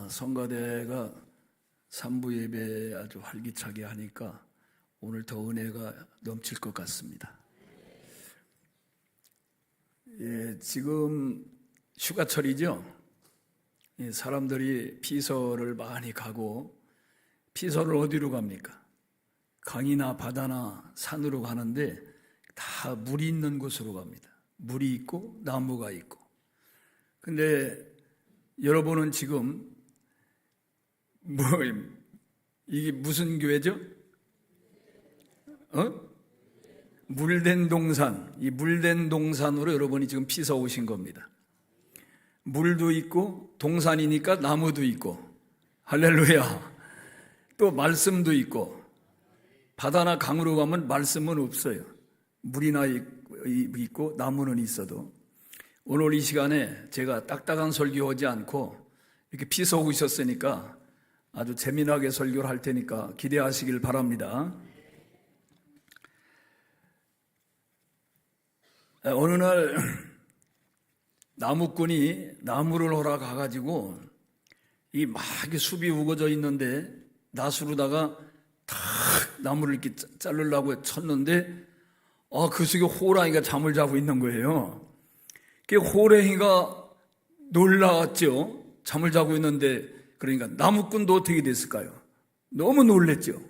성가대가 3부 예배 아주 활기차게 하니까 오늘 더 은혜가 넘칠 것 같습니다. 지금 휴가철이죠. 사람들이 피서를 많이 가고, 피서를 어디로 갑니까? 강이나 바다나 산으로 가는데 다 물이 있는 곳으로 갑니다. 물이 있고 나무가 있고. 근데 여러분은 지금 이게 무슨 교회죠? 물된 동산. 이 물된 동산으로 여러분이 지금 피서 오신 겁니다. 물도 있고 동산이니까 나무도 있고, 할렐루야. 또 말씀도 있고. 바다나 강으로 가면 말씀은 없어요. 물이나 있고 나무는 있어도. 오늘 이 시간에 제가 딱딱한 설교하지 않고 이렇게 피서 오셨으니까 아주 재미나게 설교를 할 테니까 기대하시길 바랍니다. 어느 날 나무꾼이 나무를 하러 가가지고 이 막 숲이 우거져 있는데 나수로다가 탁 나무를 이렇게 자르려고 쳤는데 그 속에 호랑이가 잠을 자고 있는 거예요. 그 호랑이가 놀라웠죠. 잠을 자고 있는데. 그러니까 나무꾼도 어떻게 됐을까요? 너무 놀랬죠.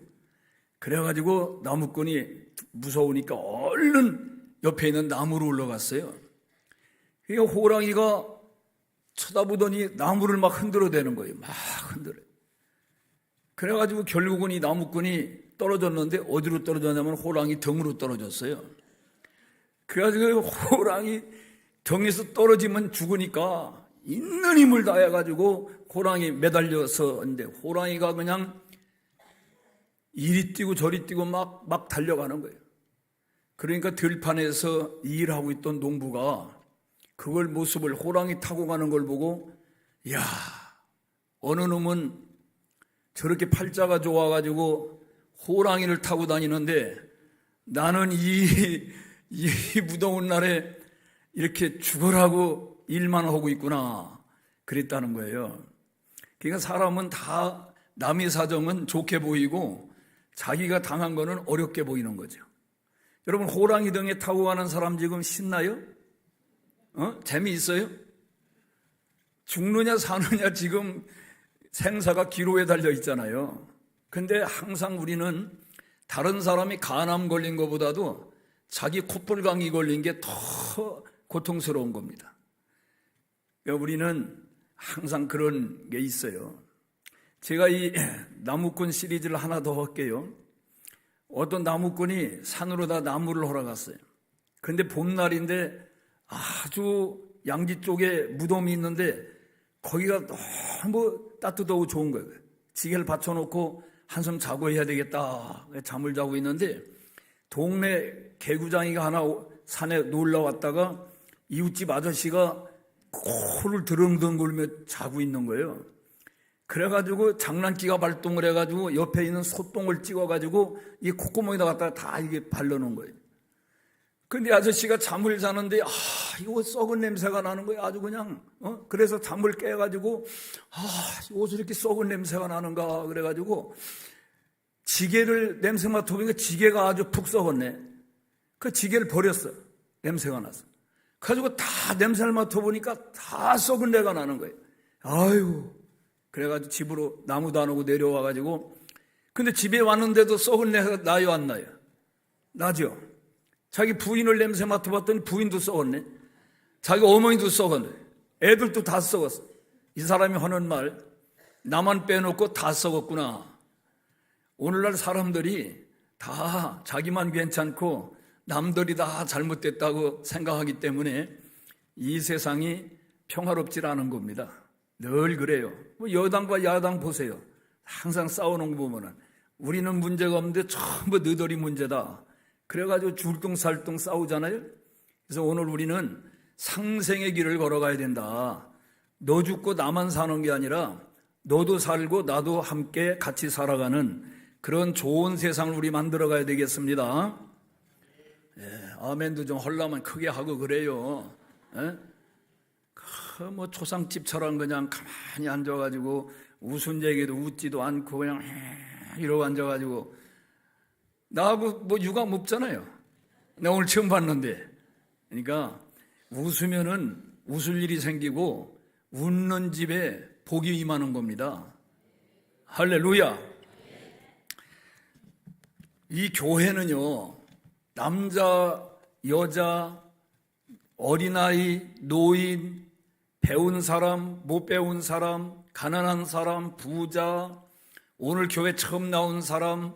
그래가지고 나무꾼이 무서우니까 얼른 옆에 있는 나무로 올라갔어요. 그러니까 호랑이가 쳐다보더니 나무를 막 흔들어대는 거예요. 막 흔들어요. 그래가지고 결국은 이 나무꾼이 떨어졌는데 어디로 떨어졌냐면 호랑이 등으로 떨어졌어요. 그래가지고 호랑이 등에서 떨어지면 죽으니까 있는 힘을 다해가지고 호랑이 매달려서 있는데 호랑이가 그냥 이리 뛰고 저리 뛰고 막 달려가는 거예요. 그러니까 들판에서 일하고 있던 농부가 그걸 모습을 호랑이 타고 가는 걸 보고, 이야, 어느 놈은 저렇게 팔자가 좋아가지고 호랑이를 타고 다니는데 나는 이 무더운 날에 이렇게 죽으라고 일만 하고 있구나, 그랬다는 거예요. 그러니까 사람은 다 남의 사정은 좋게 보이고 자기가 당한 거는 어렵게 보이는 거죠. 여러분, 호랑이 등에 타고 가는 사람 지금 신나요? 재미있어요? 죽느냐 사느냐 지금 생사가 기로에 달려 있잖아요. 근데 항상 우리는 다른 사람이 간암 걸린 것보다도 자기 콧불강이 걸린 게 더 고통스러운 겁니다. 그러니까 우리는 항상 그런 게 있어요. 제가 이 나무꾼 시리즈를 하나 더 할게요. 어떤 나무꾼이 산으로다 나무를 하러 갔어요. 근데 봄날인데 아주 양지 쪽에 무덤이 있는데 거기가 너무 따뜻하고 좋은 거예요. 지게를 받쳐놓고 한숨 자고 해야 되겠다. 잠을 자고 있는데 동네 개구장이가 하나 산에 놀러 왔다가 이웃집 아저씨가 코를 드렁드렁 걸며 자고 있는 거예요. 그래가지고 장난기가 발동을 해가지고 옆에 있는 소똥을 찍어가지고 이 콧구멍에다 갖다가 다 이게 발라놓은 거예요. 근데 아저씨가 잠을 자는데 이거 썩은 냄새가 나는 거예요. 아주 그냥 그래서 잠을 깨가지고 어디서 이렇게 썩은 냄새가 나는가 그래가지고 지게를 냄새 맡아보니까 지게가 아주 푹 썩었네. 그 지게를 버렸어. 냄새가 나서. 그래가지고 다 냄새를 맡아보니까 다 썩은 내가 나는 거예요. 아유. 그래가지고 집으로 나무도 안 오고 내려와가지고, 근데 집에 왔는데도 썩은 내가 나요 안 나요? 나죠. 자기 부인을 냄새 맡아봤더니 부인도 썩었네. 자기 어머니도 썩었네. 애들도 다 썩었어. 이 사람이 하는 말, 나만 빼놓고 다 썩었구나. 오늘날 사람들이 다 자기만 괜찮고 남들이 다 잘못됐다고 생각하기 때문에 이 세상이 평화롭지 않은 겁니다. 늘 그래요. 여당과 야당 보세요. 항상 싸우는 거 보면은 우리는 문제가 없는데 전부 너희들이 문제다. 그래가지고 줄뚱살뚱 싸우잖아요. 그래서 오늘 우리는 상생의 길을 걸어가야 된다. 너 죽고 나만 사는 게 아니라 너도 살고 나도 함께 같이 살아가는 그런 좋은 세상을 우리 만들어가야 되겠습니다. 아멘도 좀 하려면 크게 하고 그래요. 뭐 초상집처럼 그냥 가만히 앉아가지고 웃은 얘기도 웃지도 않고 그냥 이러고 앉아가지고 나하고 뭐 유감 없잖아요. 나 오늘 처음 봤는데. 그러니까 웃으면은 웃을 일이 생기고 웃는 집에 복이 임하는 겁니다. 할렐루야. 이 교회는요, 남자, 여자, 어린아이, 노인, 배운 사람, 못 배운 사람, 가난한 사람, 부자, 오늘 교회 처음 나온 사람,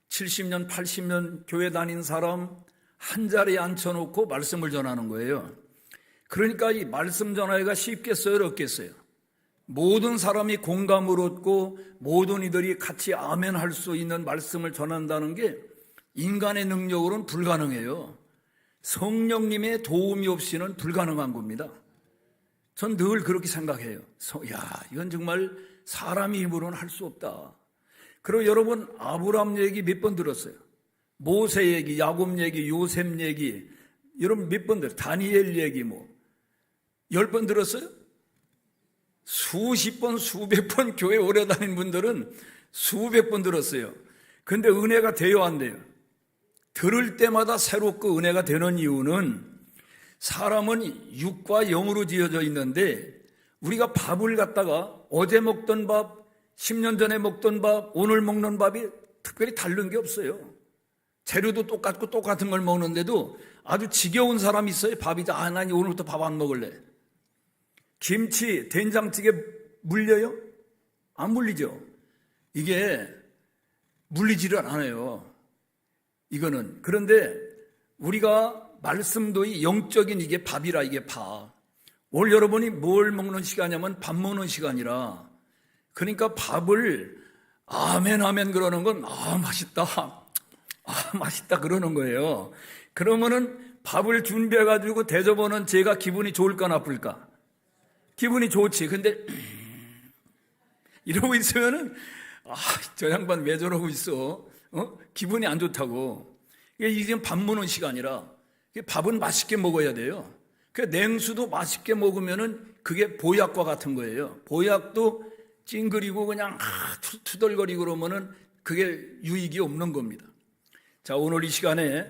70년, 80년 교회 다닌 사람 한 자리에 앉혀놓고 말씀을 전하는 거예요. 그러니까 이 말씀 전하기가 쉽겠어요, 어렵겠어요? 모든 사람이 공감을 얻고 모든 이들이 같이 아멘 할 수 있는 말씀을 전한다는 게 인간의 능력으로는 불가능해요. 성령님의 도움이 없이는 불가능한 겁니다. 전 늘 그렇게 생각해요. 이건 정말 사람의 힘으로는 할 수 없다. 그리고 여러분 아브라함 얘기 몇 번 들었어요. 모세 얘기, 야곱 얘기, 요셉 얘기, 여러분 몇 번 들었어요. 다니엘 얘기 10번 들었어요? 수십 번, 수백 번 교회 오래 다닌 분들은 수백 번 들었어요. 근데 은혜가 돼요, 안 돼요? 들을 때마다 새롭고 은혜가 되는 이유는 사람은 육과 영으로 지어져 있는데 우리가 밥을 갖다가 어제 먹던 밥, 10년 전에 먹던 밥, 오늘 먹는 밥이 특별히 다른 게 없어요. 재료도 똑같고 똑같은 걸 먹는데도 아주 지겨운 사람이 있어요. 밥이 난 오늘부터 밥 안 먹을래. 김치, 된장찌개 물려요? 안 물리죠. 이게 물리지를 않아요. 이거는. 그런데 우리가 말씀도 이 영적인 이게 밥이라 이게 밥. 오늘 여러분이 뭘 먹는 시간이냐면 밥 먹는 시간이라. 그러니까 밥을 아멘 아멘 그러는 건 맛있다. 맛있다 그러는 거예요. 그러면은 밥을 준비해가지고 대접하는 제가 기분이 좋을까 나쁠까? 기분이 좋지. 근데 이러고 있으면은 저 양반 왜 저러고 있어? 기분이 안 좋다고. 이게 지금 밥 먹는 시간이라 밥은 맛있게 먹어야 돼요. 그 냉수도 맛있게 먹으면은 그게 보약과 같은 거예요. 보약도 찡그리고 그냥 투덜거리고 그러면은 그게 유익이 없는 겁니다. 자, 오늘 이 시간에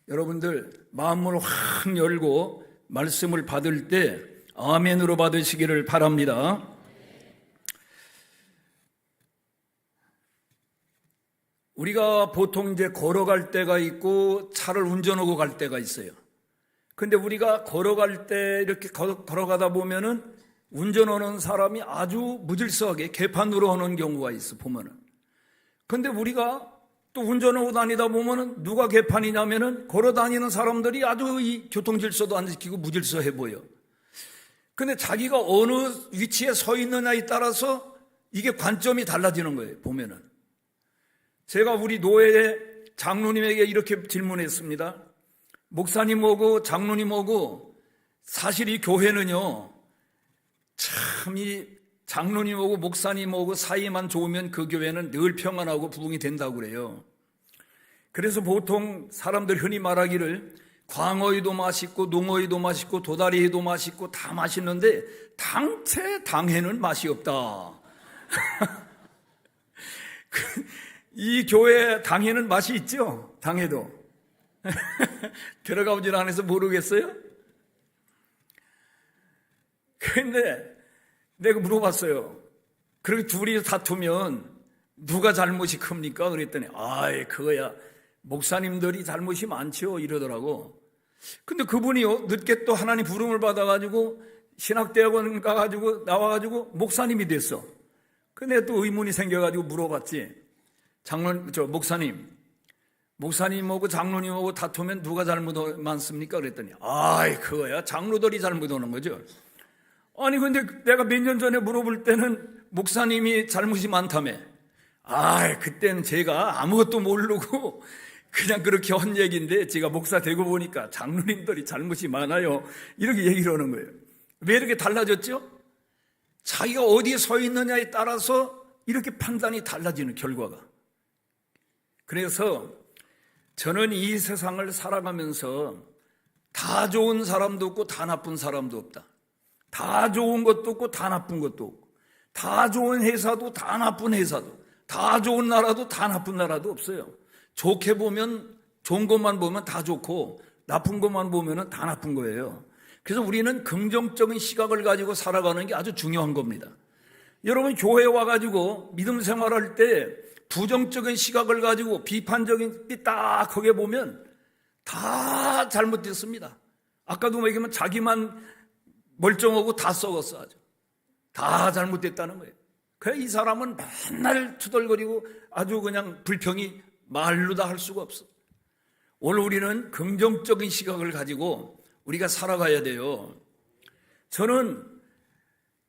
여러분들 마음을 확 열고 말씀을 받을 때 아멘으로 받으시기를 바랍니다. 우리가 보통 이제 걸어갈 때가 있고 차를 운전하고 갈 때가 있어요. 근데 우리가 걸어갈 때 이렇게 걸어가다 보면은 운전하는 사람이 아주 무질서하게 개판으로 하는 경우가 있어, 보면은. 근데 우리가 또 운전하고 다니다 보면은 누가 개판이냐면은 걸어 다니는 사람들이 아주 이 교통 질서도 안 지키고 무질서해 보여. 근데 자기가 어느 위치에 서 있느냐에 따라서 이게 관점이 달라지는 거예요, 보면은. 제가 우리 노예 장로님에게 이렇게 질문했습니다. 목사님하고 장로님하고 사실 이 교회는요, 참 이 장로님하고 목사님하고 사이만 좋으면 그 교회는 늘 평안하고 부흥이 된다고 그래요. 그래서 보통 사람들 흔히 말하기를 광어이도 맛있고 농어이도 맛있고 도다리도 맛있고 다 맛있는데 당체 당회는 맛이 없다. 이 교회 당회는 맛이 있죠? 당회도. 들어가 보질 않아서 모르겠어요? 그런데 내가 물어봤어요. 그렇게 둘이 다투면 누가 잘못이 큽니까? 그랬더니 그거야 목사님들이 잘못이 많죠 이러더라고. 근데 그분이요 늦게 또 하나님 부름을 받아가지고 신학대학원 가가지고 나와가지고 목사님이 됐어. 근데 또 의문이 생겨가지고 물어봤지. 목사님하고 장로님하고 다투면 누가 잘못 많습니까? 그랬더니 그거야 장로들이 잘못하는 거죠. 아니 근데 내가 몇 년 전에 물어볼 때는 목사님이 잘못이 많다며. 그때는 제가 아무것도 모르고 그냥 그렇게 한 얘기인데 제가 목사 되고 보니까 장로님들이 잘못이 많아요. 이렇게 얘기를 하는 거예요. 왜 이렇게 달라졌죠? 자기가 어디에 서 있느냐에 따라서 이렇게 판단이 달라지는 결과가. 그래서 저는 이 세상을 살아가면서 다 좋은 사람도 없고 다 나쁜 사람도 없다. 다 좋은 것도 없고 다 나쁜 것도 없고 다 좋은 회사도 다 나쁜 회사도, 다 좋은 나라도 다 나쁜 나라도 없어요. 좋게 보면 좋은 것만 보면 다 좋고 나쁜 것만 보면 다 나쁜 거예요. 그래서 우리는 긍정적인 시각을 가지고 살아가는 게 아주 중요한 겁니다. 여러분 교회에 와가지고 믿음 생활할 때 부정적인 시각을 가지고 비판적인 삐딱하게 보면 다 잘못됐습니다. 아까도 얘기하면 자기만 멀쩡하고 다 썩었어. 아주 다 잘못됐다는 거예요. 그래서 이 사람은 맨날 투덜거리고 아주 그냥 불평이 말로 다 할 수가 없어. 오늘 우리는 긍정적인 시각을 가지고 우리가 살아가야 돼요. 저는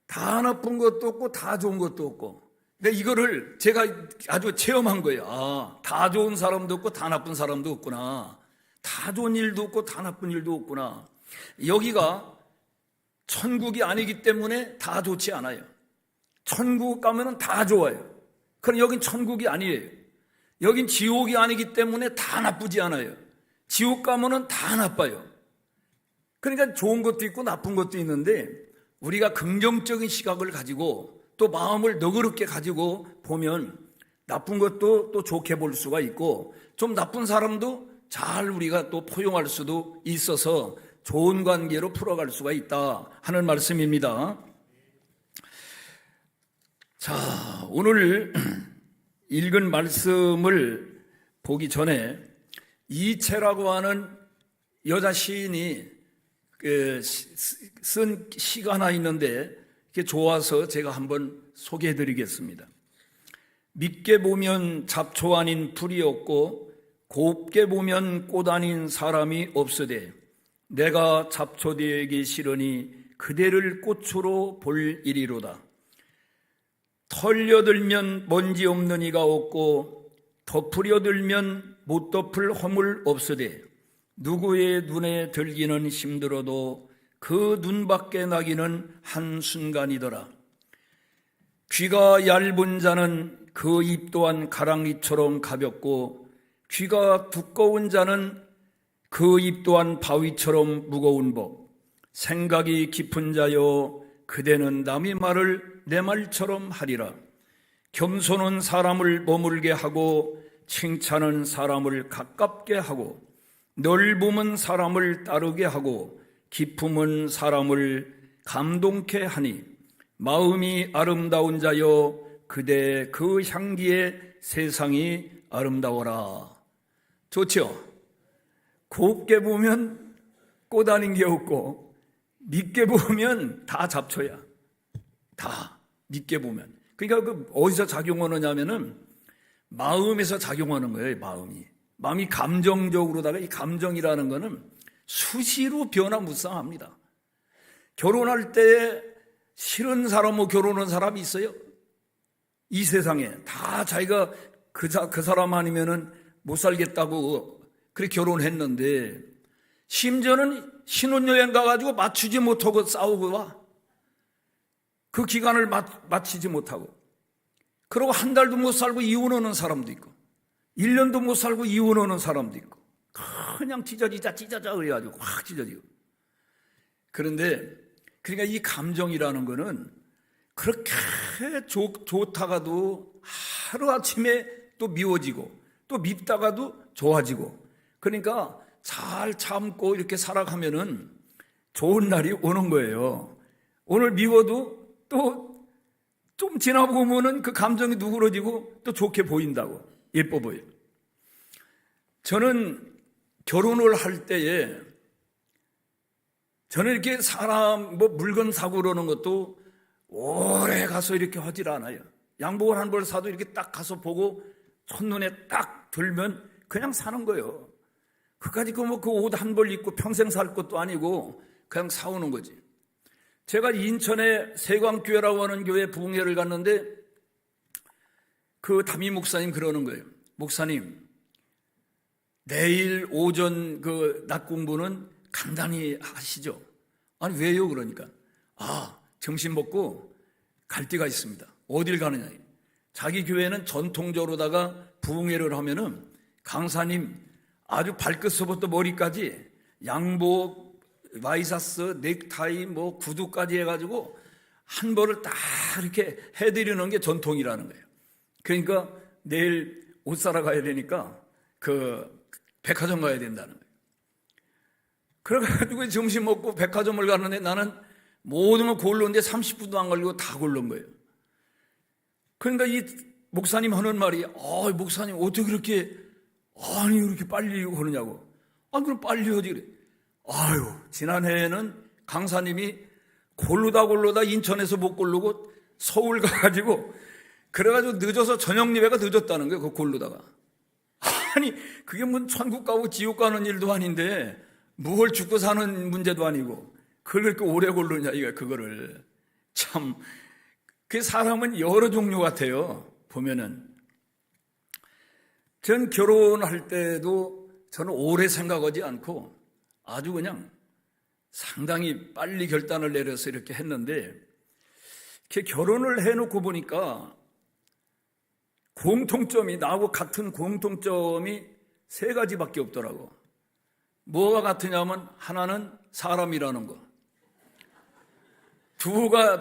다 나쁜 것도 없고 다 좋은 것도 없고, 근데 이거를 제가 아주 체험한 거예요. 아, 다 좋은 사람도 없고 다 나쁜 사람도 없구나. 다 좋은 일도 없고 다 나쁜 일도 없구나. 여기가 천국이 아니기 때문에 다 좋지 않아요. 천국 가면은 다 좋아요. 그럼 여긴 천국이 아니에요. 여긴 지옥이 아니기 때문에 다 나쁘지 않아요. 지옥 가면은 다 나빠요. 그러니까 좋은 것도 있고 나쁜 것도 있는데 우리가 긍정적인 시각을 가지고 또 마음을 너그럽게 가지고 보면 나쁜 것도 또 좋게 볼 수가 있고 좀 나쁜 사람도 잘 우리가 또 포용할 수도 있어서 좋은 관계로 풀어갈 수가 있다 하는 말씀입니다. 자, 오늘 읽은 말씀을 보기 전에 이채라고 하는 여자 시인이 쓴 시가 하나 있는데 그게 좋아서 제가 한번 소개해 드리겠습니다. 밉게 보면 잡초 아닌 풀이 없고 곱게 보면 꽃 아닌 사람이 없으되 내가 잡초 되기 싫으니 그대를 꽃으로 볼 일이로다. 털려들면 먼지 없는 이가 없고 덮으려들면 못 덮을 허물 없으되 누구의 눈에 들기는 힘들어도 그 눈밖에 나기는 한순간이더라. 귀가 얇은 자는 그 입 또한 가랑이처럼 가볍고 귀가 두꺼운 자는 그 입 또한 바위처럼 무거운 법. 생각이 깊은 자여 그대는 남의 말을 내 말처럼 하리라. 겸손은 사람을 머물게 하고 칭찬은 사람을 가깝게 하고 넓음은 사람을 따르게 하고 기품은 사람을 감동케 하니 마음이 아름다운 자여 그대 그 향기에 세상이 아름다워라. 좋죠? 곱게 보면 꽃 아닌 게 없고 밉게 보면 다 잡초야. 다 밉게 보면. 그러니까 그 어디서 작용하느냐면은 마음에서 작용하는 거예요. 마음이 감정적으로다가 이 감정이라는 거는 수시로 변화무쌍합니다. 결혼할 때 싫은 사람하고 결혼한 사람이 있어요? 이 세상에 다 자기가 그 사람 아니면은 못 살겠다고 그렇게 결혼했는데 심지어는 신혼여행 가가지고 맞추지 못하고 싸우고 와. 그 기간을 마치지 못하고 그러고 한 달도 못 살고 이혼하는 사람도 있고 1년도 못 살고 이혼하는 사람도 있고 그냥 찢어지자 그래가지고 확 찢어지고. 그런데 그러니까 이 감정이라는 거는 그렇게 좋다가도 하루아침에 또 미워지고 또 밉다가도 좋아지고. 그러니까 잘 참고 이렇게 살아가면은 좋은 날이 오는 거예요. 오늘 미워도 또 좀 지나보면은 그 감정이 누그러지고 또 좋게 보인다고. 예뻐 보여요. 저는 결혼을 할 때에 저는 이렇게 사람 물건 사고 그러는 것도 오래 가서 이렇게 하질 않아요. 양복을 한 벌 사도 이렇게 딱 가서 보고 첫눈에 딱 들면 그냥 사는 거예요. 그까짓 그 옷 한 벌 입고 평생 살 것도 아니고 그냥 사오는 거지. 제가 인천에 세광교회라고 하는 교회 부흥회를 갔는데 그 담임 목사님 그러는 거예요. 목사님, 내일 오전 그 낮 공부는 간단히 하시죠. 아니 왜요? 그러니까 점심 먹고 갈 데가 있습니다. 어딜 가느냐. 자기 교회는 전통적으로다가 부흥회를 하면은 강사님 아주 발끝서부터 머리까지 양복, 와이셔츠, 넥타이, 구두까지 해가지고 한 벌을 딱 이렇게 해드리는 게 전통이라는 거예요. 그러니까 내일 옷 사러 가야 되니까 그 백화점 가야 된다는 거예요. 그래가지고 점심 먹고 백화점을 가는데 나는 모든 걸 고르는데 30분도 안 걸리고 다 고른 거예요. 그러니까 이 목사님 하는 말이, 목사님 어떻게 그렇게 그렇게 빨리 그러냐고. 그럼 빨리 하지 그래. 지난해에는 강사님이 고르다 인천에서 못 고르고 서울 가가지고 그래가지고 늦어서 저녁 예배가 늦었다는 거예요. 그거 고르다가. 그게 뭐 천국 가고 지옥 가는 일도 아닌데 뭘 죽고 사는 문제도 아니고 그걸 그렇게 오래 고르냐 이거 그거를. 참 그 사람은 여러 종류 같아요. 보면은 전 결혼할 때도 저는 오래 생각하지 않고 아주 그냥 상당히 빨리 결단을 내려서 이렇게 했는데, 이렇게 결혼을 해놓고 보니까 나하고 같은 공통점이 3가지밖에 없더라고. 뭐가 같으냐면 하나는 사람이라는 거,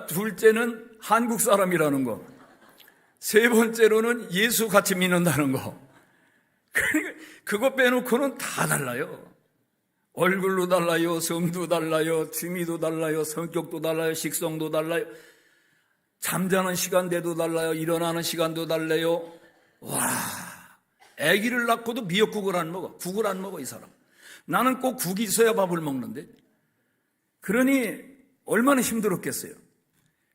둘째는 한국 사람이라는 거, 3번째로는 예수 같이 믿는다는 거. 그거 빼놓고는 다 달라요. 얼굴도 달라요, 성도 달라요, 취미도 달라요, 성격도 달라요, 식성도 달라요, 잠자는 시간대도 달라요, 일어나는 시간도 달라요. 아기를 낳고도 미역국을 안 먹어, 국을 안 먹어 이 사람. 나는 꼭 국이 있어야 밥을 먹는데. 그러니 얼마나 힘들었겠어요.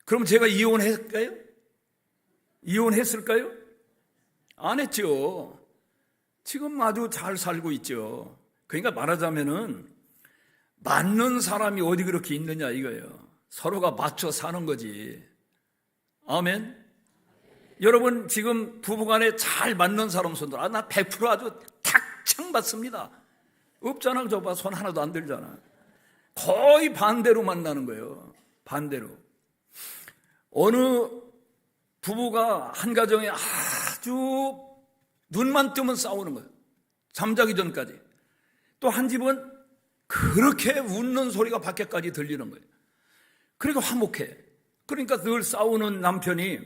그럼 제가 이혼했을까요? 안 했죠. 지금 아주 잘 살고 있죠. 그러니까 말하자면은 맞는 사람이 어디 그렇게 있느냐 이거예요. 서로가 맞춰 사는 거지. 아멘. 여러분 지금 부부간에 잘 맞는 사람 손들. 나 100% 아주 탁창 맞습니다. 없잖아. 저 봐, 손 하나도 안 들잖아. 거의 반대로 만나는 거예요. 반대로. 어느 부부가 한 가정에 아주 눈만 뜨면 싸우는 거예요. 잠자기 전까지. 또 한 집은 그렇게 웃는 소리가 밖에까지 들리는 거예요. 그러니까 화목해. 그러니까 늘 싸우는 남편이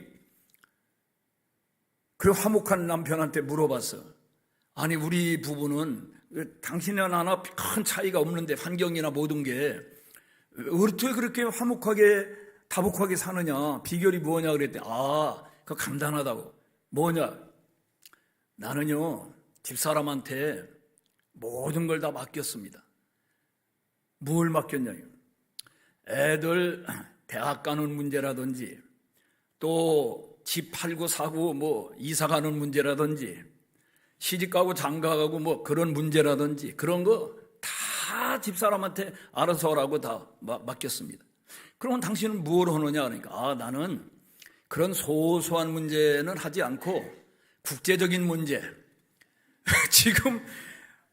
그 화목한 남편한테 물어봤어. 아니 우리 부부는 당신은 하나 큰 차이가 없는데 환경이나 모든 게 어떻게 그렇게 화목하게 다복하게 사느냐, 비결이 뭐냐 그랬더니 그거 간단하다고. 뭐냐, 나는요 집사람한테 모든 걸 다 맡겼습니다. 뭘 맡겼냐요? 애들 대학 가는 문제라든지 또 집 팔고 사고 뭐 이사 가는 문제라든지 시집 가고 장가 가고 뭐 그런 문제라든지 그런 거 다 집사람한테 알아서 하라고 다 맡겼습니다. 그러면 당신은 뭘 하느냐 그러니까 나는 그런 소소한 문제는 하지 않고 국제적인 문제 지금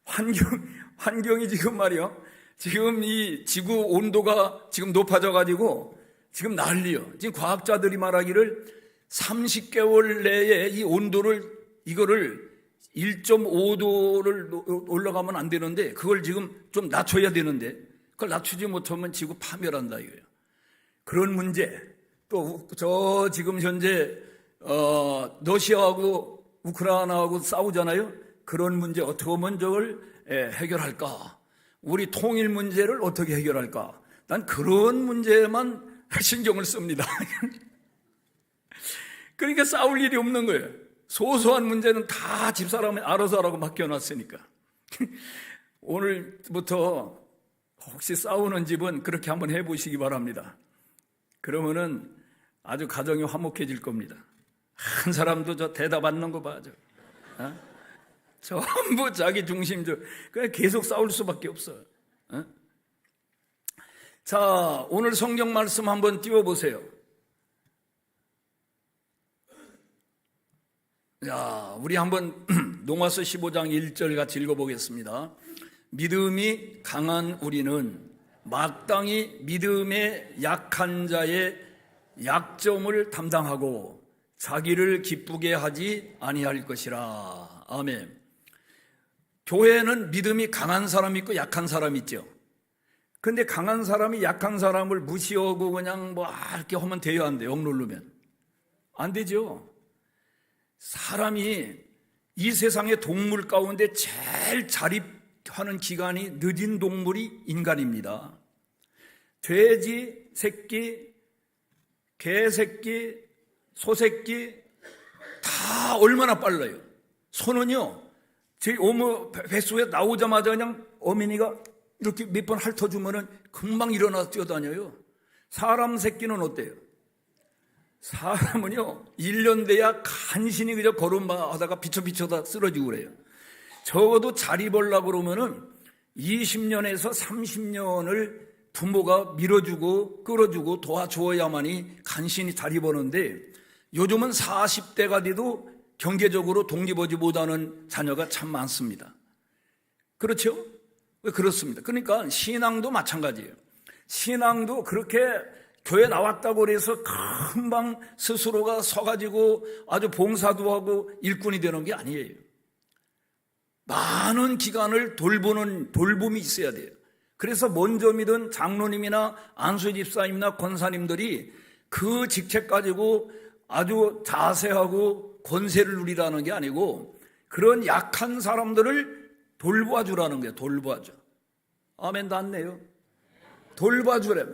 환경이 지금 말이요. 지금 이 지구 온도가 지금 높아져 가지고 지금 난리요. 지금 과학자들이 말하기를 30개월 내에 이 온도를 이거를 1.5도를 올라가면 안 되는데 그걸 지금 좀 낮춰야 되는데 그걸 낮추지 못하면 지구 파멸한다 이거예요. 그런 문제 또 저 지금 현재 러시아하고 우크라이나하고 싸우잖아요. 그런 문제 어떻게 하면 저걸 해결할까? 우리 통일 문제를 어떻게 해결할까? 난 그런 문제만 신경을 씁니다. 그러니까 싸울 일이 없는 거예요. 소소한 문제는 다 집사람이 알아서 하라고 맡겨놨으니까. 오늘부터 혹시 싸우는 집은 그렇게 한번 해보시기 바랍니다. 그러면은 아주 가정이 화목해질 겁니다. 한 사람도 저 대답 안 넣는 거 봐. 전부 자기 중심적. 그냥 계속 싸울 수밖에 없어. 자, 오늘 성경 말씀 한번 띄워보세요. 자, 우리 한번 로마서 15장 1절 같이 읽어보겠습니다. 믿음이 강한 우리는 마땅히 믿음의 약한 자의 약점을 담당하고 자기를 기쁘게 하지 아니할 것이라. 아멘. 교회에는 믿음이 강한 사람이 있고 약한 사람이 있죠. 근데 강한 사람이 약한 사람을 무시하고 그냥 뭐 이렇게 하면 돼요, 안 돼요? 억누르면 안 되죠. 사람이 이 세상의 동물 가운데 제일 자립하는 기간이 늦은 동물이 인간입니다. 돼지 새끼, 개 새끼, 소 새끼 다 얼마나 빨라요. 소는요, 제 어머 뱃속에 나오자마자 그냥 어머니가 이렇게 몇 번 핥아주면은 금방 일어나서 뛰어다녀요. 사람 새끼는 어때요? 사람은요, 1년 돼야 간신히 그저 걸음하다가 비쳐비쳐다 쓰러지고 그래요. 적어도 자립하려고 그러면은 20년에서 30년을 부모가 밀어주고 끌어주고 도와주어야만이 간신히 자립하는데, 요즘은 40대가 돼도 경제적으로 독립하지 못하는 자녀가 참 많습니다. 그렇죠? 왜 그렇습니다. 그러니까 신앙도 마찬가지예요. 신앙도 그렇게 교회 나왔다고 해서 금방 스스로가 서가지고 아주 봉사도 하고 일꾼이 되는 게 아니에요. 많은 기간을 돌보는 돌봄이 있어야 돼요. 그래서 먼저 믿은 장로님이나 안수집사님이나 권사님들이 그 직책 가지고 아주 자세하고 권세를 누리라는 게 아니고 그런 약한 사람들을 돌봐주라는 거예요. 돌봐줘. 아멘. 닿네요. 돌봐주라며.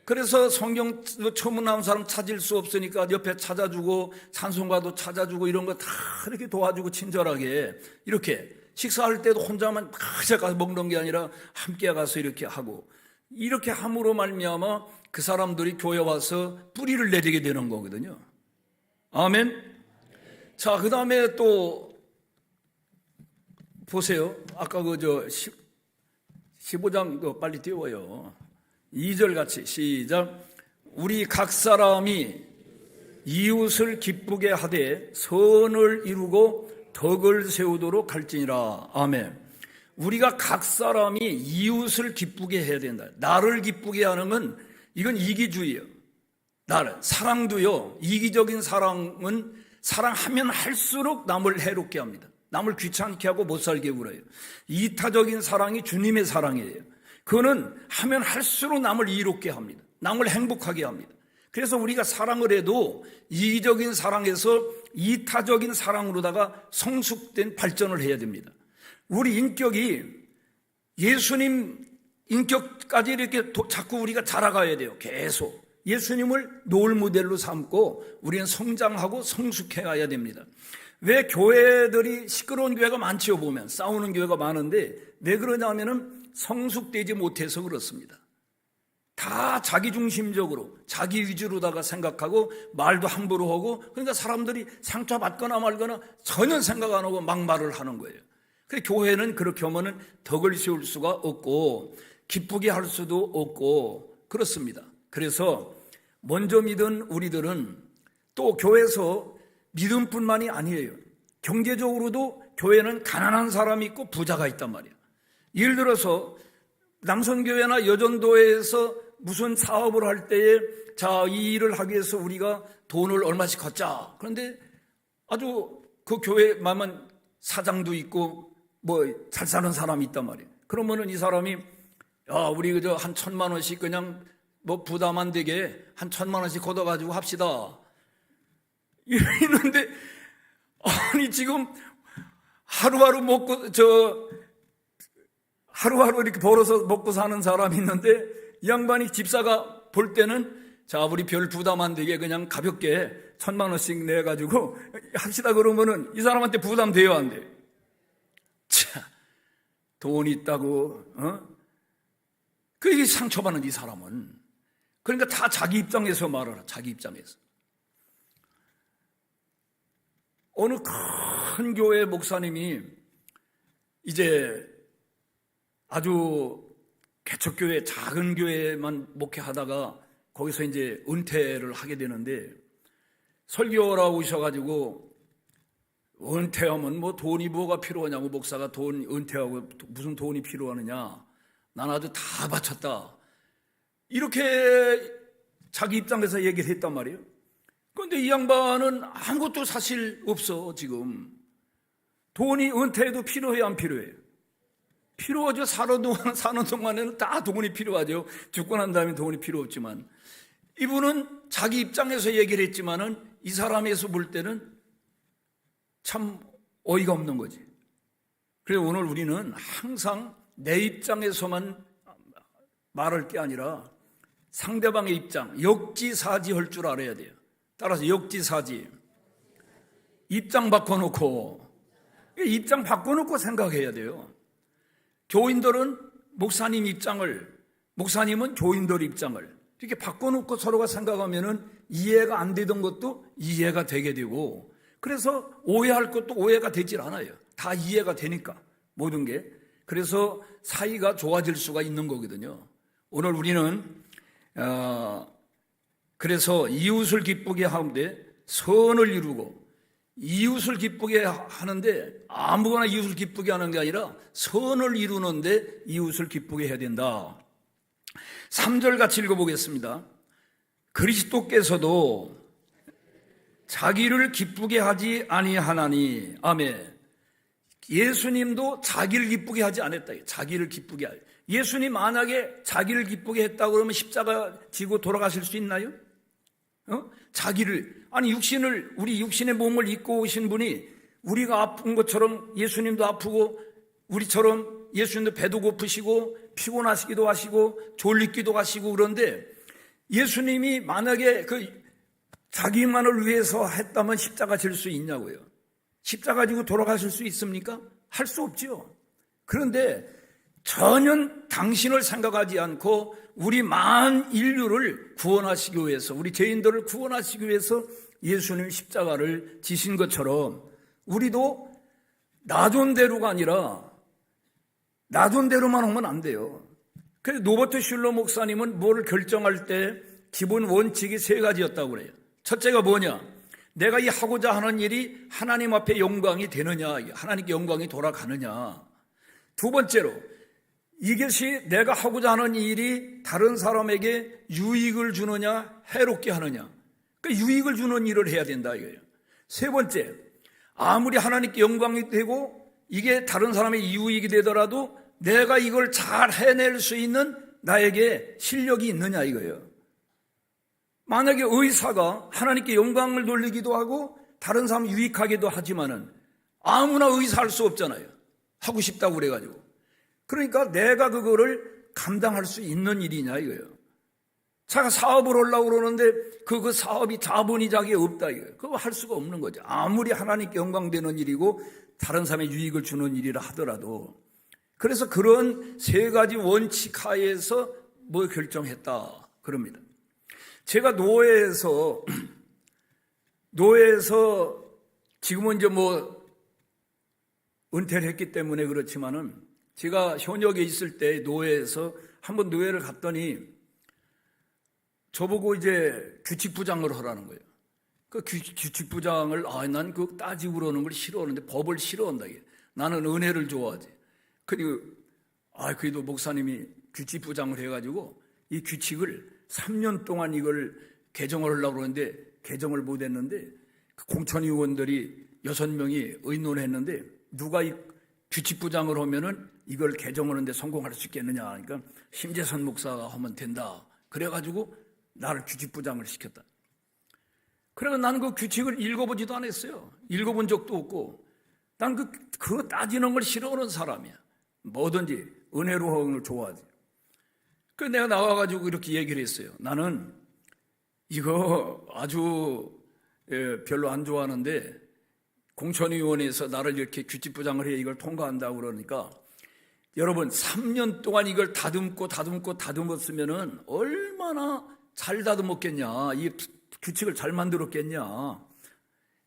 그래서 성경 처음 나온 사람 찾을 수 없으니까 옆에 찾아주고 찬송가도 찾아주고 이런 거 다 이렇게 도와주고 친절하게 이렇게 식사할 때도 혼자만 가서 가서 먹는 게 아니라 함께 가서 이렇게 하고 이렇게 함으로 말미암아 그 사람들이 교회 와서 뿌리를 내리게 되는 거거든요. 아멘. 자, 그 다음에 또 보세요. 아까 15장 빨리 띄워요. 2절 같이 시작. 우리 각 사람이 이웃을 기쁘게 하되 선을 이루고 덕을 세우도록 할지니라. 아멘. 우리가 각 사람이 이웃을 기쁘게 해야 된다. 나를 기쁘게 하는 건 이건 이기주의예요. 나를 사랑도요. 이기적인 사랑은 사랑하면 할수록 남을 해롭게 합니다. 남을 귀찮게 하고 못 살게 굴어요. 이타적인 사랑이 주님의 사랑이에요. 그거는 하면 할수록 남을 이롭게 합니다. 남을 행복하게 합니다. 그래서 우리가 사랑을 해도 이기적인 사랑에서 이타적인 사랑으로다가 성숙된 발전을 해야 됩니다. 우리 인격이 예수님 인격까지 이렇게 자꾸 우리가 자라가야 돼요. 계속 예수님을 노을 모델로 삼고 우리는 성장하고 성숙해 가야 됩니다. 왜 교회들이 시끄러운 교회가 많지요? 보면 싸우는 교회가 많은데 왜 그러냐면은 성숙되지 못해서 그렇습니다. 다 자기중심적으로 자기 위주로다가 생각하고 말도 함부로 하고 그러니까 사람들이 상처받거나 말거나 전혀 생각 안 하고 막 말을 하는 거예요. 그래서 교회는 그렇게 하면은 덕을 세울 수가 없고 기쁘게 할 수도 없고 그렇습니다. 그래서 먼저 믿은 우리들은 또 교회에서 믿음뿐만이 아니에요. 경제적으로도 교회는 가난한 사람이 있고 부자가 있단 말이에요. 예를 들어서 남선교회나 여전도에서 무슨 사업을 할 때에 자, 이 일을 하기 위해서 우리가 돈을 얼마씩 걷자. 그런데 아주 그 교회만 사장도 있고 뭐 잘 사는 사람이 있단 말이에요. 그러면은 이 사람이 야, 우리 그저 한 1,000만 원씩 그냥 뭐 부담 안 되게 한 1,000만 원씩 걷어가지고 합시다. 이러는데 아니 지금 하루하루 먹고 하루하루 이렇게 벌어서 먹고 사는 사람이 있는데 이 양반이 집사가 볼 때는 자, 우리 별 부담 안 되게 그냥 가볍게 1,000만 원씩 내가지고 합시다 그러면은 이 사람한테 부담 돼요, 안 돼요? 차, 돈 있다고, 그게 상처받는 이 사람은. 그러니까 다 자기 입장에서 말하라, 자기 입장에서. 어느 큰 교회 목사님이 이제 아주 개척교회, 작은 교회만 목회하다가 거기서 이제 은퇴를 하게 되는데 설교라고 오셔가지고 은퇴하면 뭐 돈이 뭐가 필요하냐고 목사가 은퇴하고 무슨 돈이 필요하느냐. 난 아주 다 바쳤다. 이렇게 자기 입장에서 얘기를 했단 말이에요. 그런데 이 양반은 아무것도 사실 없어 지금. 돈이 은퇴해도 필요해요 안 필요해요? 필요하죠. 사는 동안에는 다 돈이 필요하죠. 죽고 난 다음에 돈이 필요 없지만, 이분은 자기 입장에서 얘기를 했지만은 이 사람에서 볼 때는 참 어이가 없는 거지. 그래서 오늘 우리는 항상 내 입장에서만 말할 게 아니라 상대방의 입장, 역지사지 할 줄 알아야 돼요. 따라서 역지사지. 입장 바꿔놓고 생각해야 돼요. 교인들은 목사님 입장을, 목사님은 교인들 입장을 이렇게 바꿔놓고 서로가 생각하면은 이해가 안 되던 것도 이해가 되게 되고, 그래서 오해할 것도 오해가 되질 않아요. 다 이해가 되니까, 모든 게. 그래서 사이가 좋아질 수가 있는 거거든요. 오늘 우리는 그래서 이웃을 기쁘게 하는데 선을 이루고, 이웃을 기쁘게 하는데 아무거나 이웃을 기쁘게 하는 게 아니라 선을 이루는데 이웃을 기쁘게 해야 된다. 3절 같이 읽어보겠습니다. 그리스도께서도 자기를 기쁘게 하지 아니하나니. 아멘. 예수님도 자기를 기쁘게 하지 않았다. 자기를 기쁘게 하지. 예수님 만약에 자기를 기쁘게 했다고 그러면 십자가 지고 돌아가실 수 있나요? 자기를, 아니 우리 육신의 몸을 입고 오신 분이 우리가 아픈 것처럼 예수님도 아프고, 우리처럼 예수님도 배도 고프시고 피곤하시기도 하시고 졸리기도 하시고, 그런데 예수님이 만약에 자기만을 위해서 했다면 십자가 질 수 있냐고요. 십자가 지고 돌아가실 수 있습니까? 할 수 없죠. 그런데 전혀 당신을 생각하지 않고 우리 만 인류를 구원하시기 위해서, 우리 죄인들을 구원하시기 위해서 예수님 십자가를 지신 것처럼 우리도 나 존대로가 아니라 나 존대로만 하면 안 돼요. 그래서 노버트 슐러 목사님은 뭐를 결정할 때 기본 원칙이 3가지였다고 그래요. 첫째가 뭐냐? 내가 이 하고자 하는 일이 하나님 앞에 영광이 되느냐, 하나님께 영광이 돌아가느냐. 두 번째로, 이것이 내가 하고자 하는 일이 다른 사람에게 유익을 주느냐, 해롭게 하느냐. 그러니까 유익을 주는 일을 해야 된다 이거예요. 세 번째, 아무리 하나님께 영광이 되고 이게 다른 사람의 유익이 되더라도 내가 이걸 잘 해낼 수 있는 나에게 실력이 있느냐 이거예요. 만약에 의사가 하나님께 영광을 돌리기도 하고 다른 사람 유익하기도 하지만은 아무나 의사할 수 없잖아요. 하고 싶다고 그래가지고. 그러니까 내가 그거를 감당할 수 있는 일이냐 이거예요. 자가 사업을 하려고 그러는데 그 사업이 자본이 자기에 없다 이거예요. 그거 할 수가 없는 거죠. 아무리 하나님께 영광되는 일이고 다른 사람의 유익을 주는 일이라 하더라도. 그래서 그런 3가지 원칙 하에서 뭐 결정했다 그럽니다. 제가 노회에서 지금은 이제 뭐 은퇴를 했기 때문에 그렇지만은, 제가 현역에 있을 때 노회에서 한번 노회를 갔더니 저보고 이제 규칙부장을 하라는 거예요. 그 규칙부장을, 난 그 따지고 그러는 걸 싫어하는데 법을 싫어한다. 나는 은혜를 좋아하지. 그래도 목사님이 규칙부장을 해가지고 이 규칙을 3년 동안 이걸 개정을 하려고 그러는데 개정을 못 했는데, 공천위원들이 6명이 의논했는데 누가 이 규칙부장을 하면은 이걸 개정하는데 성공할 수 있겠느냐. 그러니까 심재선 목사가 하면 된다. 그래가지고 나를 규칙부장을 시켰다. 그래서 나는 그 규칙을 읽어보지도 않았어요. 읽어본 적도 없고. 난 그거 따지는 걸 싫어하는 사람이야. 뭐든지 은혜로 하는 걸 좋아하지. 그래서 내가 나와가지고 이렇게 얘기를 했어요. 나는 이거 아주 별로 안 좋아하는데 공천위원회에서 나를 이렇게 규칙부장을 해 이걸 통과한다고 그러니까, 여러분 3년 동안 이걸 다듬었으면은 얼마나 잘 다듬었겠냐, 이 규칙을 잘 만들었겠냐.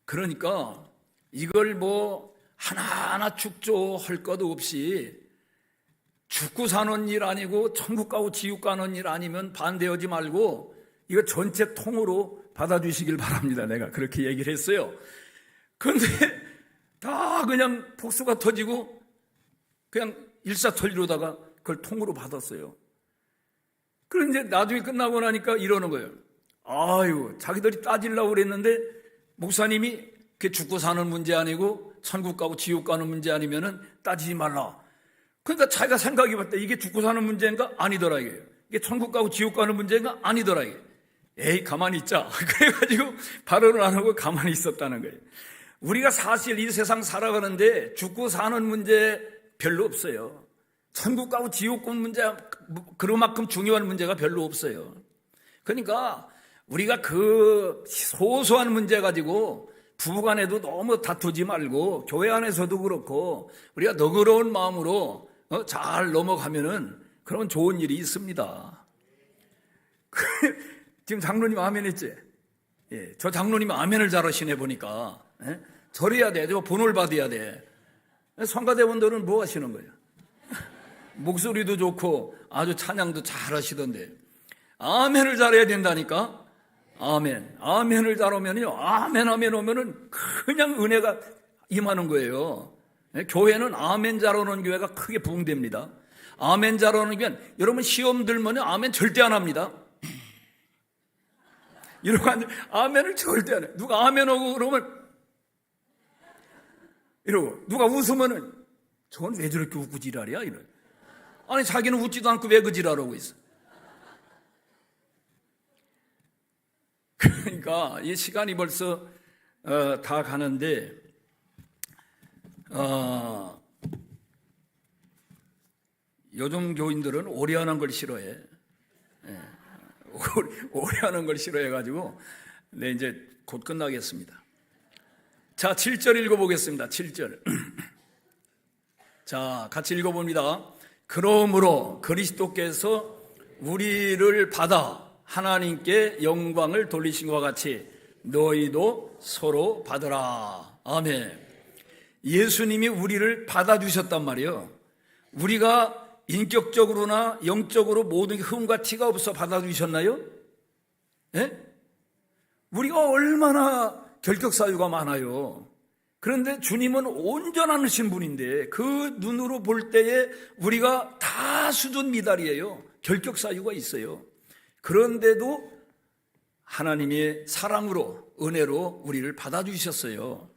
그러니까 이걸 뭐 하나하나 축조할 것도 없이, 죽고 사는 일 아니고 천국 가고 지옥 가는 일 아니면 반대하지 말고 이거 전체 통으로 받아주시길 바랍니다. 내가 그렇게 얘기를 했어요. 그런데 다 그냥 복수가 터지고 그냥 일사천리로다가 그걸 통으로 받았어요. 그런데 이제 나중에 끝나고 나니까 이러는 거예요. 자기들이 따지려고 그랬는데 목사님이 그게 죽고 사는 문제 아니고 천국 가고 지옥 가는 문제 아니면은 따지지 말라. 그러니까 자기가 생각해 봤다. 이게 죽고 사는 문제인가? 아니더라 이게. 이게 천국 가고 지옥 가는 문제인가? 아니더라 이게. 에이 가만히 있자. 그래가지고 발언을 안 하고 가만히 있었다는 거예요. 우리가 사실 이 세상 살아가는데 죽고 사는 문제 별로 없어요. 천국 가고 지옥 가 문제 그만큼 중요한 문제가 별로 없어요. 그러니까 우리가 그 소소한 문제 가지고 부부간에도 너무 다투지 말고 교회 안에서도 그렇고 우리가 너그러운 마음으로 잘 넘어가면은 그런 좋은 일이 있습니다. 지금 장로님 아멘 했지? 예, 저 장로님 아멘을 잘하시네 보니까. 예? 절해야 돼. 저 본을 받아야 돼. 성가대원들은 뭐 하시는 거예요? 목소리도 좋고 아주 찬양도 잘 하시던데. 아멘을 잘해야 된다니까? 아멘. 아멘을 잘하면요. 아멘 오면은 그냥 은혜가 임하는 거예요. 교회는 아멘 잘하는 교회가 크게 부흥됩니다. 아멘 잘하는 교회는 여러분 시험 들면 아멘 절대 안 합니다. 이러고 아멘을 절대 안 해. 누가 아멘 하고 그러면 이러고 누가 웃으면은 저건 왜 저렇게 웃고 지랄이야? 이래. 아니 자기는 웃지도 않고 왜 그 지랄하고 있어? 그러니까 이 시간이 벌써 다 가는데 요즘 교인들은 오래 하는 걸 싫어해. 오래 하는 걸 싫어해가지고 네, 이제 곧 끝나겠습니다. 자, 7절 읽어보겠습니다. 7절. 자, 같이 읽어봅니다. 그러므로 그리스도께서 우리를 받아 하나님께 영광을 돌리신 것과 같이 너희도 서로 받으라. 아멘. 예수님이 우리를 받아주셨단 말이에요. 우리가 인격적으로나 영적으로 모든 흠과 티가 없어 받아주셨나요? 예? 우리가 얼마나 결격사유가 많아요. 그런데 주님은 온전하신 분인데 그 눈으로 볼 때에 우리가 다 수준 미달이에요. 결격사유가 있어요. 그런데도 하나님의 사랑으로 은혜로 우리를 받아주셨어요.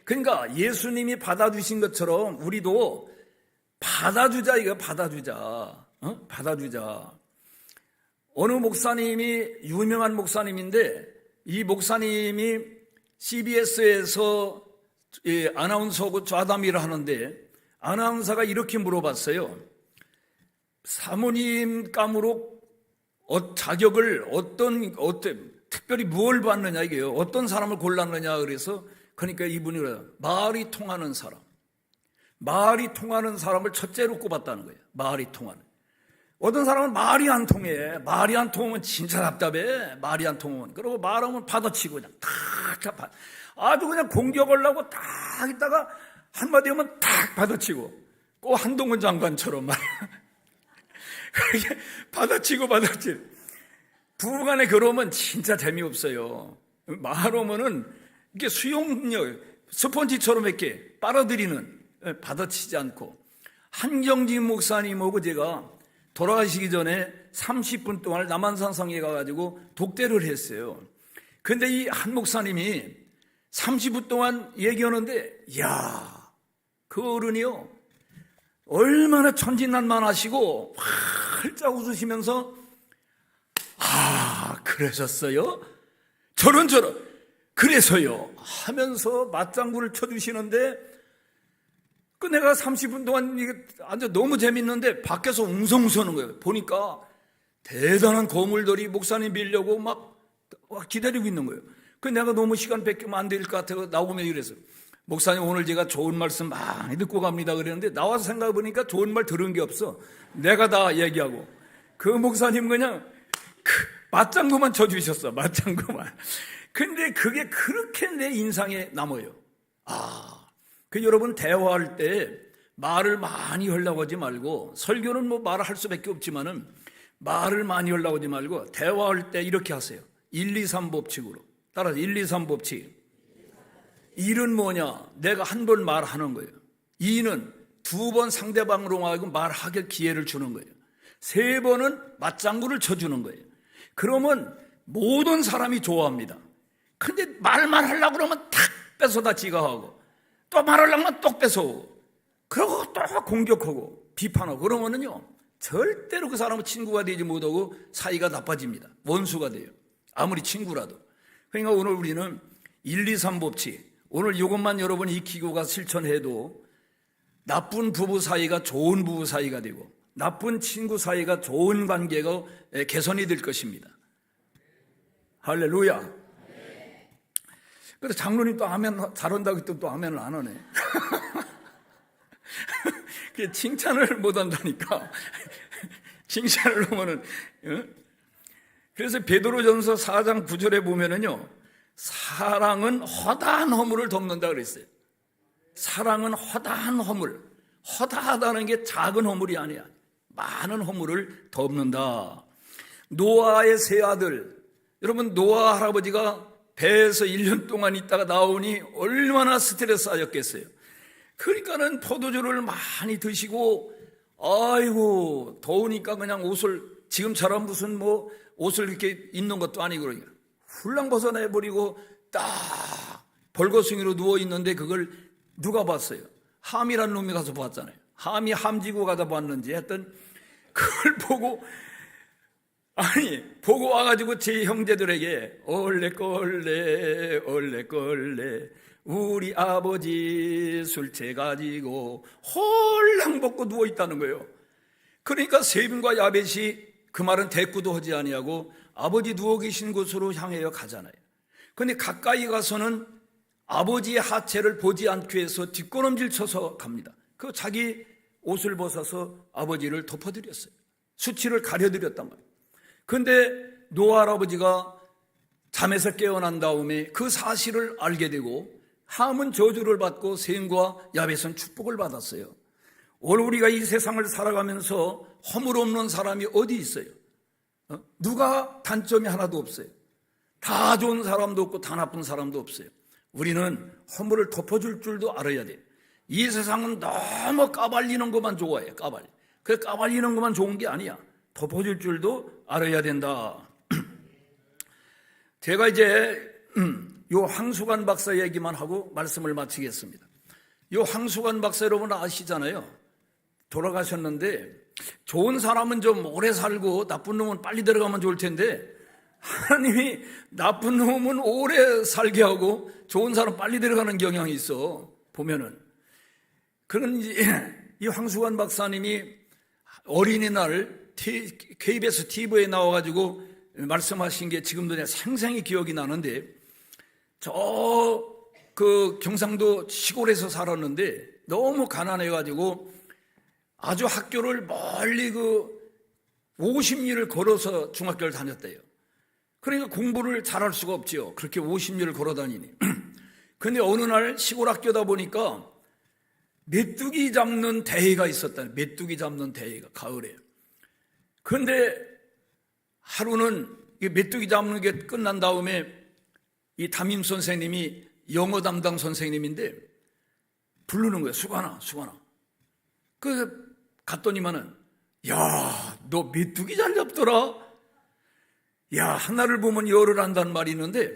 그러니까 예수님이 받아주신 것처럼 우리도 받아주자, 이거 받아주자. 받아주자. 어느 목사님이 유명한 목사님인데 이 목사님이 CBS에서 아나운서고 좌담 일을 하는데 아나운서가 이렇게 물어봤어요. 사모님 감으로 자격을 어떤 특별히 무엇을 받느냐 이게요. 어떤 사람을 골랐느냐 그래서 그러니까 이분이 그래요. 말이 통하는 사람. 말이 통하는 사람을 첫째로 꼽았다는 거예요. 말이 통하는. 어떤 사람은 말이 안 통해. 말이 안 통하면 진짜 답답해. 말이 안 통하면. 그리고 말하면 받아치고 그냥 탁 아주 그냥 공격하려고 딱 있다가 한마디 하면 탁 받아치고 꼭 한동훈 장관처럼 말이야. 그렇게 받아치고. 부부간에 그러면 진짜 재미없어요. 말하면은 이게 수용력, 스펀지처럼 이렇게 빨아들이는 받아치지 않고. 한경진 목사님하고 제가 돌아가시기 전에 30분 동안 남한산성에 가가지고 독대를 했어요. 근데 이 한 목사님이 30분 동안 얘기하는데, 이야, 그 어른이요. 얼마나 천진난만하시고, 활짝 웃으시면서, 그러셨어요? 저런, 그래서요. 하면서 맞장구를 쳐주시는데, 내가 30분 동안 이게 앉아 너무 재밌는데 밖에서 웅성웅성 하는 거예요. 보니까 대단한 거물들이 목사님 빌려고 막 기다리고 있는 거예요. 내가 너무 시간 뺏기면 안 될 것 같아서 나오면 이래서 목사님 오늘 제가 좋은 말씀 많이 듣고 갑니다 그랬는데 나와서 생각해보니까 좋은 말 들은 게 없어. 내가 다 얘기하고 그 목사님 그냥 맞장구만 쳐주셨어. 맞장구만. 근데 그게 그렇게 내 인상에 남아요. 여러분 대화할 때 말을 많이 하려고 하지 말고 설교는 뭐 말을 할 수밖에 없지만은 말을 많이 하려고 하지 말고 대화할 때 이렇게 하세요. 1, 2, 3 법칙으로. 따라서 1, 2, 3 법칙. 1은 뭐냐? 내가 한 번 말하는 거예요. 2는 두 번 상대방으로 하고 말하게 기회를 주는 거예요. 3번은 맞장구를 쳐주는 거예요. 그러면 모든 사람이 좋아합니다. 근데 말만 하려고 그러면 탁 뺏어다 지가 하고 또 말하려면 또 뺏어오고 그러고 또 공격하고 비판하고 그러면은요 절대로 그 사람은 친구가 되지 못하고 사이가 나빠집니다. 원수가 돼요. 아무리 친구라도. 그러니까 오늘 우리는 1, 2, 3 법칙, 오늘 이것만 여러분이 익히고 가 실천해도 나쁜 부부 사이가 좋은 부부 사이가 되고 나쁜 친구 사이가 좋은 관계가 개선이 될 것입니다. 할렐루야. 그래서 장로님 또 아멘 잘한다고 했더니 또 아멘을 안 하네. 칭찬을 못 한다니까. 칭찬을 하면은. 그래서 베드로전서 4장 9절에 보면은요, 사랑은 허다한 허물을 덮는다 그랬어요. 사랑은 허다한 허물. 허다하다는 게 작은 허물이 아니야. 많은 허물을 덮는다. 노아의 세 아들. 여러분, 노아 할아버지가 배에서 1년 동안 있다가 나오니 얼마나 스트레스 쌓였겠어요. 그러니까는 포도주를 많이 드시고, 아이고, 더우니까 그냥 옷을, 지금처럼 무슨 뭐 옷을 이렇게 입는 것도 아니고, 그러니까 훌랑 벗어내버리고 딱 벌거숭이로 누워있는데 그걸 누가 봤어요? 함이라는 놈이 가서 봤잖아요. 함이 함지고 가다 봤는지 했던 그걸 보고, 아니, 보고 와가지고 제 형제들에게 얼레꼴레 얼레꼴레 우리 아버지 술채 가지고 홀랑 벗고 누워있다는 거예요. 그러니까 세빈과 야벳이 그 말은 대꾸도 하지 아니하고 아버지 누워 계신 곳으로 향하여 가잖아요. 그런데 가까이 가서는 아버지의 하체를 보지 않기 위해서 뒷걸음질 쳐서 갑니다. 그 자기 옷을 벗어서 아버지를 덮어드렸어요. 수치를 가려드렸단 말이에요. 그런데 노아 할아버지가 잠에서 깨어난 다음에 그 사실을 알게 되고 함은 저주를 받고 셈과 야벳은 축복을 받았어요. 오늘 우리가 이 세상을 살아가면서 허물 없는 사람이 어디 있어요? 누가 단점이 하나도 없어요. 다 좋은 사람도 없고 다 나쁜 사람도 없어요. 우리는 허물을 덮어줄 줄도 알아야 돼요. 이 세상은 너무 까발리는 것만 좋아해요. 그 까발리는 것만 좋은 게 아니야. 덮어줄 줄도 알아야 된다. 제가 이제 요 황수관 박사 얘기만 하고 말씀을 마치겠습니다. 요 황수관 박사 여러분 아시잖아요. 돌아가셨는데 좋은 사람은 좀 오래 살고 나쁜 놈은 빨리 들어가면 좋을 텐데 하나님이 나쁜 놈은 오래 살게 하고 좋은 사람 빨리 들어가는 경향이 있어. 보면은 그런 이 황수관 박사님이 어린이날 KBS TV에 나와가지고 말씀하신 게 지금도 내가 생생히 기억이 나는데 그 경상도 시골에서 살았는데 너무 가난해가지고 아주 학교를 멀리 50리를 걸어서 중학교를 다녔대요. 그러니까 공부를 잘할 수가 없지요. 그렇게 50리를 걸어 다니니. 근데 어느 날 시골 학교다 보니까 메뚜기 잡는 대회가 있었다. 메뚜기 잡는 대회가 가을에. 그런데 하루는 메뚜기 잡는 게 끝난 다음에 이 담임 선생님이 영어 담당 선생님인데 부르는 거예요. 수관아. 갔더니만은 야, 너 메뚜기 잘 잡더라. 야, 하나를 보면 열을 한다는 말이 있는데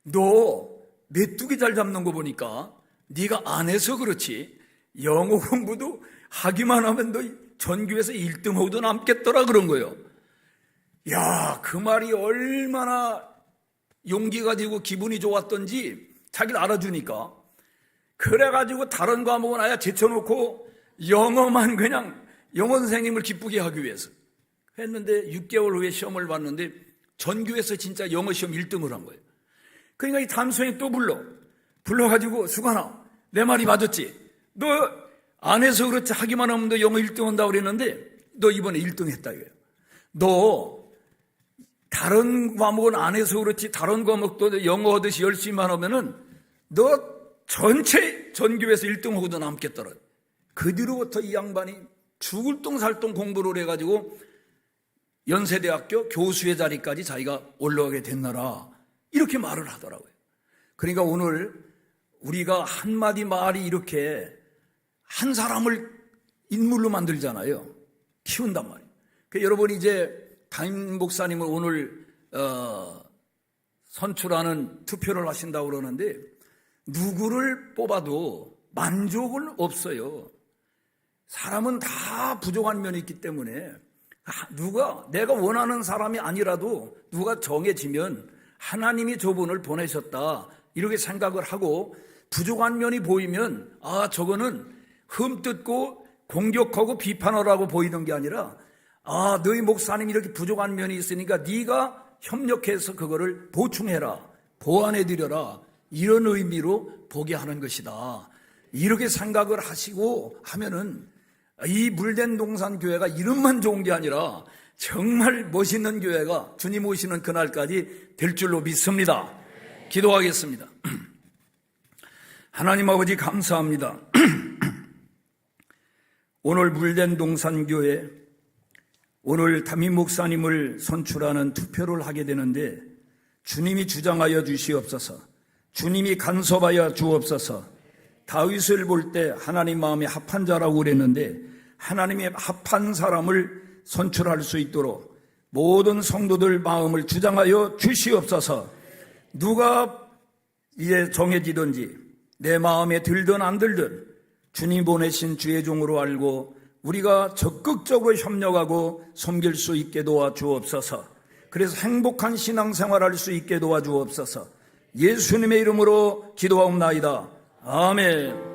너 메뚜기 잘 잡는 거 보니까 네가 안 해서 그렇지 영어 공부도 하기만 하면 너 전교에서 1등하고도 남겠더라 그런 거예요. 야, 그 말이 얼마나 용기가 되고 기분이 좋았던지 자기를 알아주니까 그래가지고 다른 과목은 아예 제쳐놓고 영어만 그냥 영어 선생님을 기쁘게 하기 위해서 했는데 6개월 후에 시험을 봤는데 전교에서 진짜 영어 시험 1등을 한 거예요. 그러니까 이 담임 선생님이 또 불러가지고 수관아 내 말이 맞았지? 너 안 해서 그렇지 하기만 하면 너 영어 1등 한다고 그랬는데 너 이번에 1등 했다 이거예요. 너 다른 과목은 안 해서 그렇지 다른 과목도 영어 하듯이 열심히만 하면은 너 전체 전교에서 1등하고도 남겠더라. 그 뒤로부터 이 양반이 죽을 똥살똥 공부를 해가지고 연세대학교 교수의 자리까지 자기가 올라가게 됐나라 이렇게 말을 하더라고요. 그러니까 오늘 우리가 한마디 말이 이렇게 한 사람을 인물로 만들잖아요. 키운단 말이에요. 그러니까 여러분이 이제 담임 목사님을 오늘 선출하는 투표를 하신다고 그러는데 누구를 뽑아도 만족은 없어요. 사람은 다 부족한 면이 있기 때문에 내가 원하는 사람이 아니라도 누가 정해지면 하나님이 저분을 보내셨다 이렇게 생각을 하고, 부족한 면이 보이면 저거는 흠뜯고 공격하고 비판하라고 보이는 게 아니라 너희 목사님이 이렇게 부족한 면이 있으니까 네가 협력해서 그거를 보충해라, 보완해드려라, 이런 의미로 보게 하는 것이다. 이렇게 생각을 하시고 하면은 이 물된 동산 교회가 이름만 좋은 게 아니라 정말 멋있는 교회가 주님 오시는 그날까지 될 줄로 믿습니다. 기도하겠습니다. 하나님 아버지 감사합니다. 오늘 물된 동산 교회, 오늘 담임 목사님을 선출하는 투표를 하게 되는데 주님이 주장하여 주시옵소서. 주님이 간섭하여 주옵소서. 다윗을 볼 때 하나님 마음에 합한 자라고 그랬는데 하나님의 합한 사람을 선출할 수 있도록 모든 성도들 마음을 주장하여 주시옵소서. 누가 이제 정해지든지 내 마음에 들든 안 들든 주님 보내신 주의 종으로 알고 우리가 적극적으로 협력하고 섬길 수 있게 도와주옵소서. 그래서 행복한 신앙생활할 수 있게 도와주옵소서. 예수님의 이름으로 기도하옵나이다. 아멘.